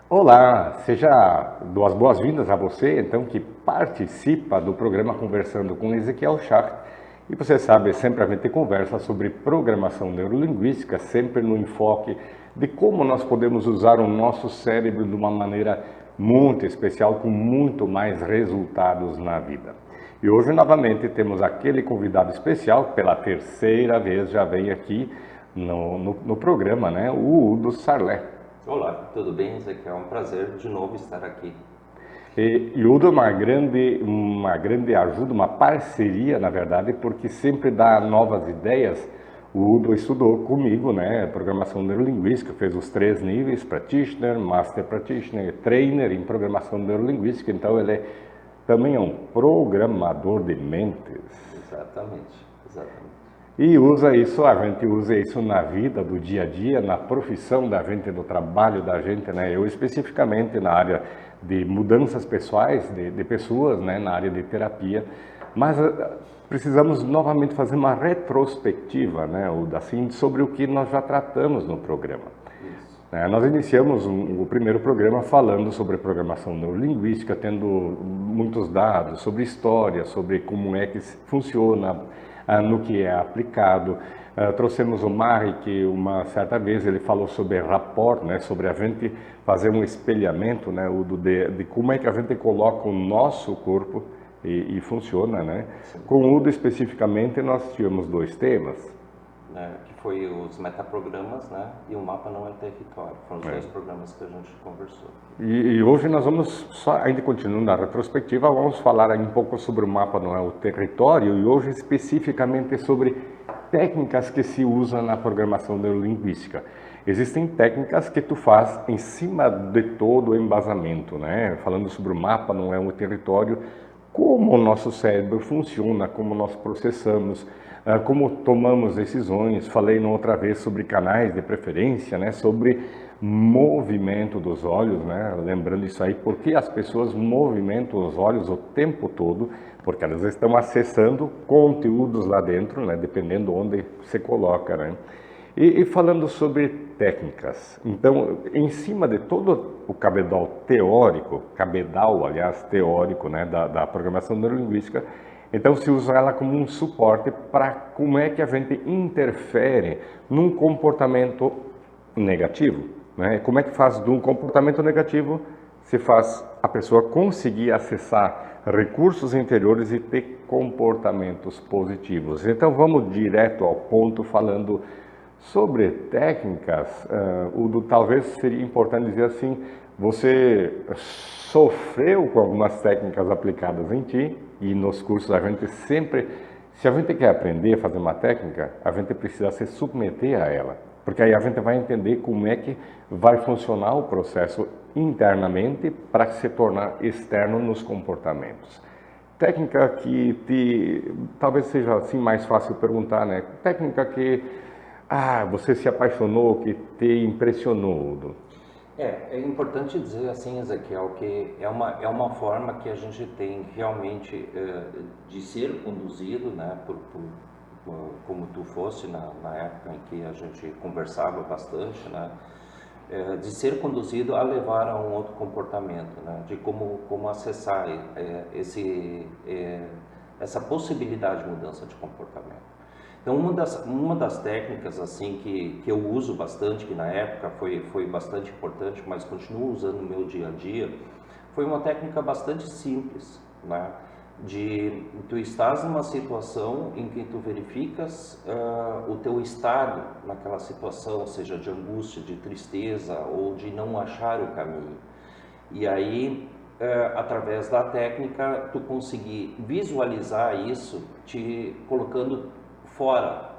Olá, dou as boas-vindas a você, então, que participa do programa Conversando com Ezequiel Schacht. E você sabe, sempre a gente conversa sobre programação neurolinguística, sempre no enfoque de como nós podemos usar o nosso cérebro de uma maneira muito especial, com muito mais resultados na vida. E hoje, novamente, temos aquele convidado especial, que pela terceira vez já vem aqui no programa, né? O Udo Sarlé. Olá, tudo bem, Ezequiel? É um prazer de novo estar aqui. E Udo é uma grande ajuda, uma parceria, na verdade, porque sempre dá novas ideias. O Udo estudou comigo, né, programação neurolinguística, fez os 3 níveis, Practitioner, Master Practitioner, Trainer em programação neurolinguística, então ele também é um programador de mentes. Exatamente. E a gente usa isso na vida do dia a dia, na profissão da gente, no trabalho da gente, né? Eu especificamente na área de mudanças pessoais de pessoas, né? Na área de terapia, mas precisamos novamente fazer uma retrospectiva, né? Assim, sobre o que nós já tratamos no programa. Nós iniciamos o primeiro programa falando sobre programação neurolinguística, tendo muitos dados sobre história, sobre como é que funciona, no que é aplicado. Trouxemos o Marri, que uma certa vez ele falou sobre rapport, né, sobre a gente fazer um espelhamento, né, de como é que a gente coloca o nosso corpo e funciona, né. Com o Udo especificamente nós tivemos 2 temas. Que foi os metaprogramas, né, e o mapa não é território. Foram os 2 programas que a gente conversou. E hoje nós vamos, ainda continuando na retrospectiva, vamos falar um pouco sobre o mapa não é o território e hoje especificamente sobre técnicas que se usam na programação neurolinguística. Existem técnicas que tu faz em cima de todo o embasamento, né? Falando sobre o mapa não é o território, como o nosso cérebro funciona, como nós processamos, como tomamos decisões. Falei outra vez sobre canais de preferência, né? Sobre movimento dos olhos, né? Lembrando isso aí, porque as pessoas movimentam os olhos o tempo todo, porque elas estão acessando conteúdos lá dentro, né? Dependendo onde você coloca, né? E falando sobre técnicas, então, em cima de todo o cabedal teórico, teórico, né, da programação neurolinguística, então se usa ela como um suporte para como é que a gente interfere num comportamento negativo, né? Como é que faz de um comportamento negativo, se faz a pessoa conseguir acessar recursos interiores e ter comportamentos positivos. Então vamos direto ao ponto falando sobre técnicas. Talvez seria importante dizer assim, você sofreu com algumas técnicas aplicadas em ti e nos cursos a gente sempre, se a gente quer aprender a fazer uma técnica, a gente precisa se submeter a ela, porque aí a gente vai entender como é que vai funcionar o processo internamente para se tornar externo nos comportamentos. Técnica que talvez seja assim mais fácil perguntar, né? Técnica que você se apaixonou, que te impressionou, Udo? É importante dizer assim, Ezequiel, que é uma forma que a gente tem realmente de ser conduzido, né, como tu fosse na época em que a gente conversava bastante, né, de ser conduzido a levar a um outro comportamento, né, de como acessar essa possibilidade de mudança de comportamento. Então, uma das técnicas assim que eu uso bastante, que na época foi bastante importante, mas continuo usando no meu dia a dia, foi uma técnica bastante simples, né? Tu estás numa situação em que tu verificas o teu estado naquela situação, seja de angústia, de tristeza ou de não achar o caminho. E aí, através da técnica, tu conseguir visualizar isso, te colocando fora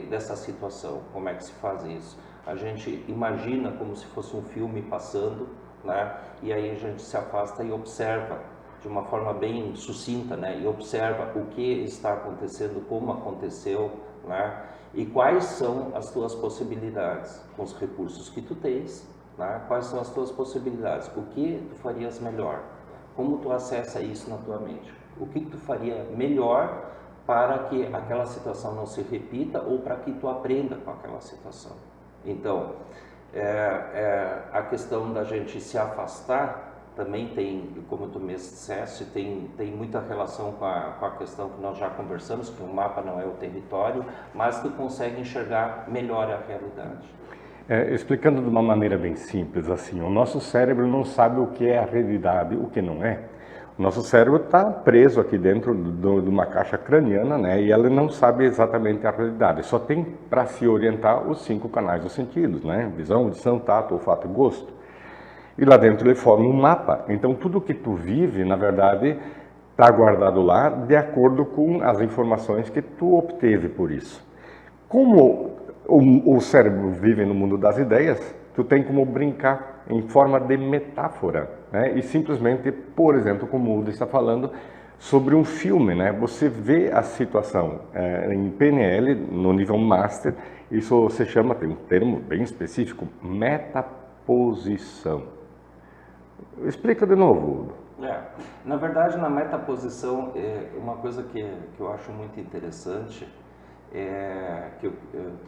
dessa situação. Como é que se faz isso? A gente imagina como se fosse um filme passando, né? E aí a gente se afasta e observa de uma forma bem sucinta, né? E observa o que está acontecendo, como aconteceu, né? E quais são as tuas possibilidades com os recursos que tu tens, né? Quais são as tuas possibilidades? O que tu farias melhor? Como tu acessa isso na tua mente? O que tu faria melhor para que aquela situação não se repita ou para que tu aprenda com aquela situação? Então, a questão da gente se afastar também tem, como tu mesmo disseste, tem muita relação com a questão que nós já conversamos, que o mapa não é o território, mas tu consegue enxergar melhor a realidade. Explicando de uma maneira bem simples, assim, o nosso cérebro não sabe o que é a realidade, o que não é. O nosso cérebro está preso aqui dentro de uma caixa craniana, né? E ela não sabe exatamente a realidade. Só tem para se orientar os 5 canais dos sentidos, né? Visão, audição, tato, olfato e gosto. E lá dentro ele forma um mapa. Então tudo que tu vive, na verdade, está guardado lá de acordo com as informações que tu obteve por isso. Como o cérebro vive no mundo das ideias, tu tem como brincar em forma de metáfora, né? E simplesmente, por exemplo, como o Udo está falando, sobre um filme, né? Você vê a situação em PNL, no nível Master, isso se chama, tem um termo bem específico, metaposição. Explica de novo, Udo. Na verdade, na metaposição, uma coisa que eu acho muito interessante, que eu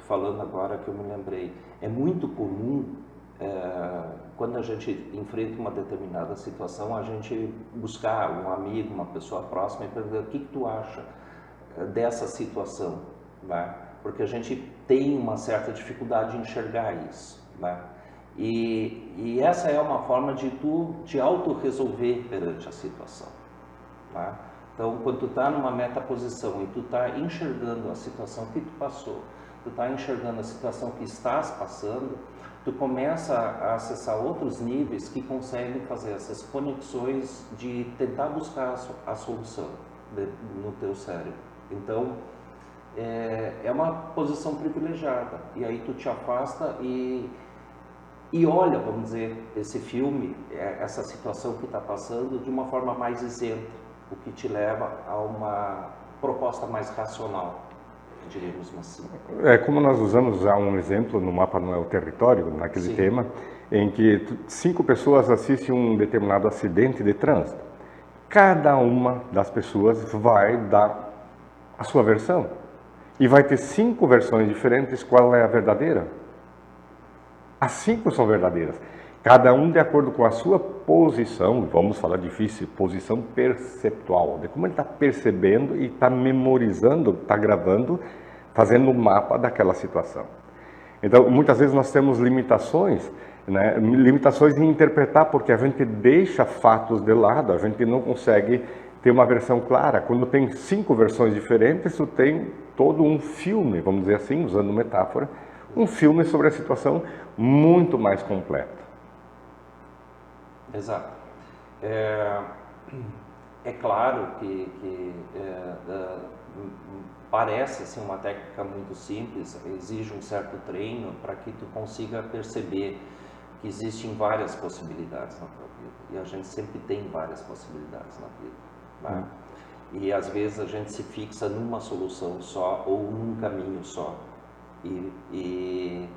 falando agora que eu me lembrei, é muito comum quando a gente enfrenta uma determinada situação, a gente buscar um amigo, uma pessoa próxima e perguntar o que tu acha dessa situação, né? Porque a gente tem uma certa dificuldade de enxergar isso, né? E essa é uma forma de tu te auto-resolver perante a situação, né? Então, quando tu está numa metaposição e tu está enxergando a situação que tu passou, tu está enxergando a situação que estás passando, tu começa a acessar outros níveis que conseguem fazer essas conexões de tentar buscar a solução no teu cérebro. Então, é uma posição privilegiada. E aí tu te afasta e olha, vamos dizer, esse filme, essa situação que está passando de uma forma mais isenta, o que te leva a uma proposta mais racional, diríamos assim. Como nós usamos já um exemplo no Mapa Não é o Território, naquele tema, em que 5 pessoas assistem um determinado acidente de trânsito. Cada uma das pessoas vai dar a sua versão. E vai ter 5 versões diferentes, qual é a verdadeira? As 5 são verdadeiras. Cada um de acordo com a sua posição, vamos falar difícil, posição perceptual, de como ele está percebendo e está memorizando, está gravando, fazendo um mapa daquela situação. Então, muitas vezes nós temos limitações, né? Limitações em interpretar, porque a gente deixa fatos de lado, a gente não consegue ter uma versão clara. Quando tem 5 versões diferentes, isso tem todo um filme, vamos dizer assim, usando metáfora, um filme sobre a situação muito mais completo. Exato. É claro que parece assim, uma técnica muito simples, exige um certo treino para que tu consiga perceber que existem várias possibilidades na tua vida. E a gente sempre tem várias possibilidades na vida, né? E às vezes a gente se fixa numa solução só ou num caminho só. E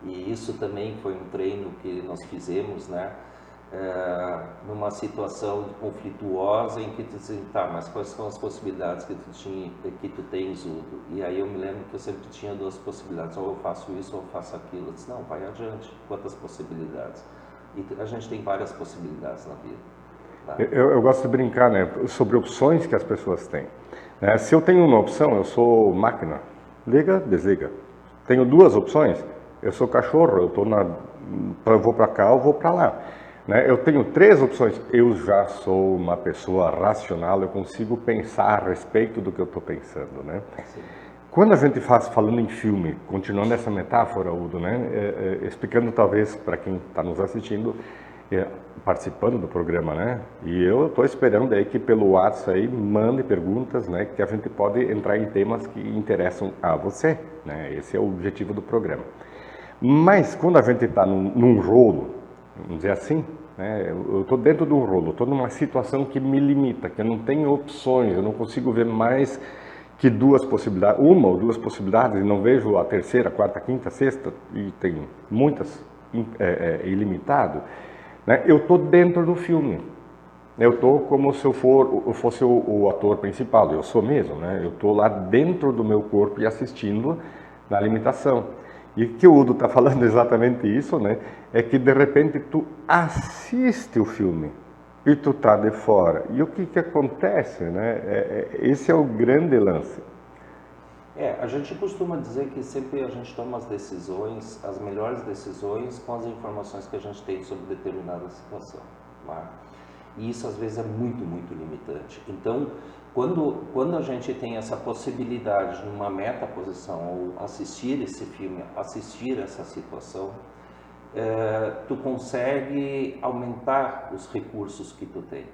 isso também foi um treino que nós fizemos, né? Numa situação conflituosa em que tu diz, tá, mas quais são as possibilidades que tu tens, Udo? E aí eu me lembro que eu sempre tinha 2 possibilidades, ou eu faço isso ou eu faço aquilo. Eu disse, não, vai adiante, quantas possibilidades? E a gente tem várias possibilidades na vida. Tá? Eu gosto de brincar, né, sobre opções que as pessoas têm. Se eu tenho uma opção, eu sou máquina, liga, desliga. Tenho 2 opções, eu sou cachorro, eu vou para cá, eu vou para lá. Eu tenho 3 opções, eu já sou uma pessoa racional, eu consigo pensar a respeito do que eu estou pensando, né? Quando a gente falando em filme, continuando essa metáfora, Udo, né? Explicando talvez para quem está nos assistindo, participando do programa, né? E eu estou esperando aí que pelo WhatsApp aí mande perguntas, né? Que a gente pode entrar em temas que interessam a você, né? Esse é o objetivo do programa. Mas quando a gente está num rolo, vamos dizer assim, né? Eu estou dentro de um rolo, estou numa situação que me limita, que eu não tenho opções, eu não consigo ver mais que duas possibilidades, uma ou duas possibilidades, e não vejo a terceira, quarta, quinta, sexta, e tem muitas, ilimitado, né? Eu estou dentro do filme. Eu estou como se eu fosse o ator principal, eu sou mesmo, né? Eu estou lá dentro do meu corpo e assistindo na limitação. E o que o Udo está falando exatamente isso, né? É que de repente tu assiste o filme e tu tá de fora. E o que acontece, né? Esse é o grande lance. A gente costuma dizer que sempre a gente toma as decisões, as melhores decisões, com as informações que a gente tem sobre determinada situação, né? E isso às vezes é muito, muito limitante. Então, quando a gente tem essa possibilidade numa metaposição, ou assistir esse filme, assistir essa situação, tu consegue aumentar os recursos que tu tem.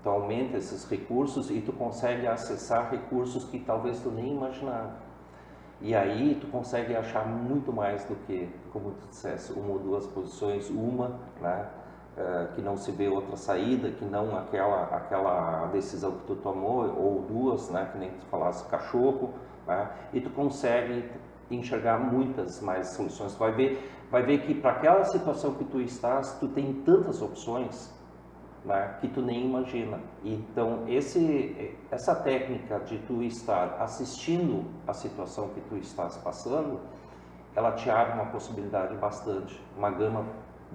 Tu aumenta esses recursos e tu consegue acessar recursos que talvez tu nem imaginava. E aí tu consegue achar muito mais do que, como tu dissesse, uma ou duas posições, né, que não se vê outra saída, que não aquela decisão que tu tomou, ou duas, né, que nem tu falasse, cachorro, né, e tu consegue enxergar muitas mais soluções. Tu vai ver que para aquela situação que tu estás, tu tem tantas opções, né, que tu nem imagina. Então, essa técnica de tu estar assistindo a situação que tu estás passando, ela te abre uma possibilidade bastante, uma gama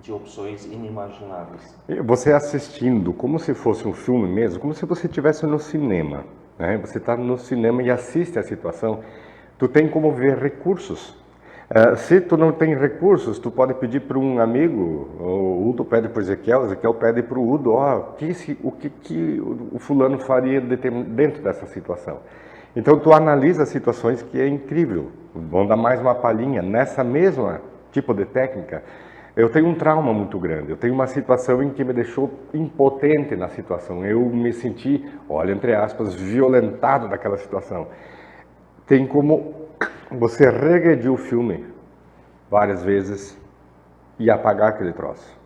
de opções inimagináveis. Você assistindo, como se fosse um filme mesmo, como se você estivesse no cinema, né? Você está no cinema e assiste a situação, tu tem como ver recursos. Se tu não tem recursos, tu pode pedir para um amigo, o Udo pede para o Ezequiel pede para o Udo, o que o fulano faria dentro dessa situação. Então tu analisa situações que é incrível. Vamos dar mais uma palhinha. Nessa mesma tipo de técnica, eu tenho um trauma muito grande, eu tenho uma situação em que me deixou impotente na situação, eu me senti, olha, entre aspas, violentado daquela situação. Tem como você regredir o filme várias vezes e apagar aquele troço.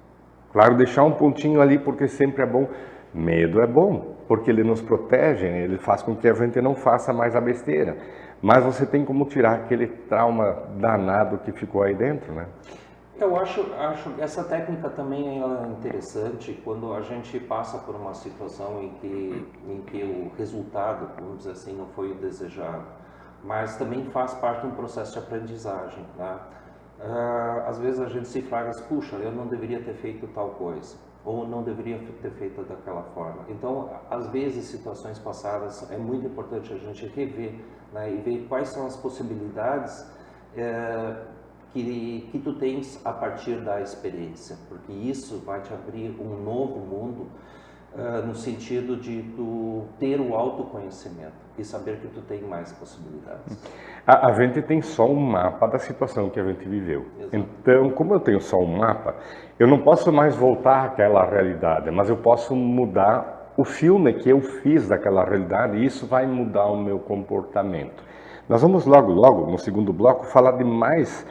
Claro, deixar um pontinho ali, porque sempre é bom. Medo é bom, porque ele nos protege, ele faz com que a gente não faça mais a besteira. Mas você tem como tirar aquele trauma danado que ficou aí dentro, né? Eu acho essa técnica também é interessante quando a gente passa por uma situação em que o resultado, vamos dizer assim, não foi o desejado, mas também faz parte de um processo de aprendizagem, né? Às vezes a gente se flagra, puxa, eu não deveria ter feito tal coisa, ou não deveria ter feito daquela forma. Então, às vezes, situações passadas, é muito importante a gente rever, né, e ver quais são as possibilidades que tu tens a partir da experiência, porque isso vai te abrir um novo mundo, no sentido de tu ter o autoconhecimento e saber que tu tem mais possibilidades. A gente tem só um mapa da situação que a gente viveu. Exato. Então, como eu tenho só um mapa, eu não posso mais voltar àquela realidade, mas eu posso mudar o filme que eu fiz daquela realidade e isso vai mudar o meu comportamento. Nós vamos logo, no segundo bloco, falar de mais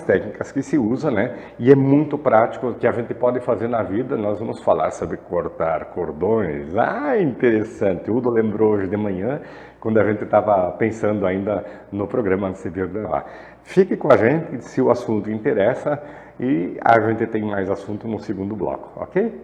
técnicas que se usa, né? E é muito prático, que a gente pode fazer na vida. Nós vamos falar sobre cortar cordões. Interessante. O Udo lembrou hoje de manhã, quando a gente estava pensando ainda no programa antes de vir gravar. Fique com a gente, se o assunto interessa, e a gente tem mais assunto no segundo bloco, ok?